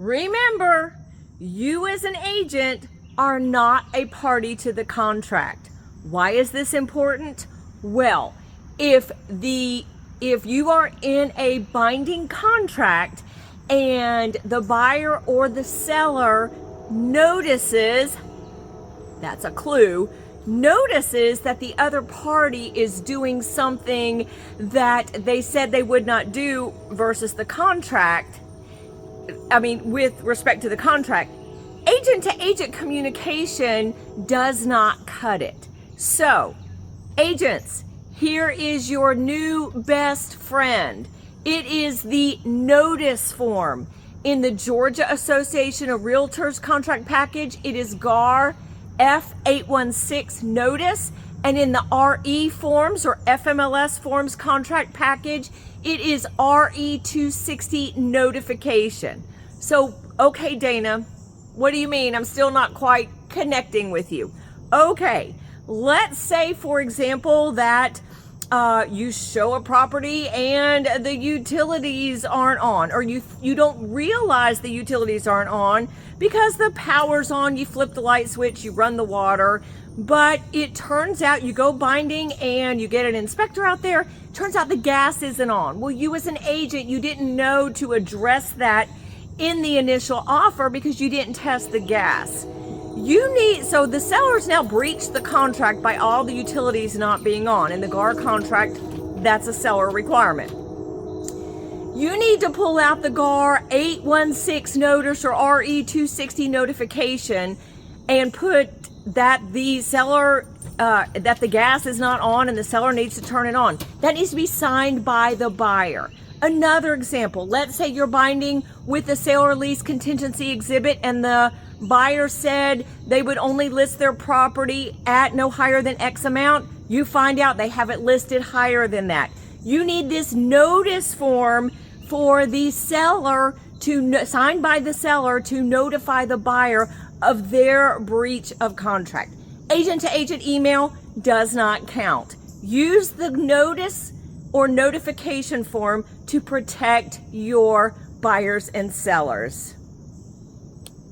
Remember, you as an agent are not a party to the contract. Why is this important? Well, if you are in a binding contract and the buyer or the seller notices, that's a clue, notices that the other party is doing something that they said they would not do versus the contract, with respect to the contract, agent to agent communication does not cut it. So, agents, here is your new best friend. It is the notice form. In the Georgia Association of Realtors contract package, it is GAR F816 notice. And in the RE forms or FMLS forms contract package, it is RE260 notification. So, okay, Dana, what do you mean? I'm still not quite connecting with you. Okay, let's say, for example, that you show a property and the utilities aren't on, or you don't realize the utilities aren't on because the power's on, you flip the light switch, you run the water, but it turns out you go binding and you get an inspector out there, turns out the gas isn't on. Well, you as an agent, you didn't know to address that in the initial offer because you didn't test the gas. So the seller's now breached the contract by all the utilities not being on. In the GAR contract, that's a seller requirement. You need to pull out the GAR 816 notice or RE260 notification and put that the seller, that the gas is not on and the seller needs to turn it on. That needs to be signed by the buyer. Another example, let's say you're binding with the sale or lease contingency exhibit and the buyer said they would only list their property at no higher than X amount. You find out they have it listed higher than that. You need this notice form for the seller signed by the seller to notify the buyer of their breach of contract. Agent to agent email does not count. Use the notice or notification form to protect your buyers and sellers.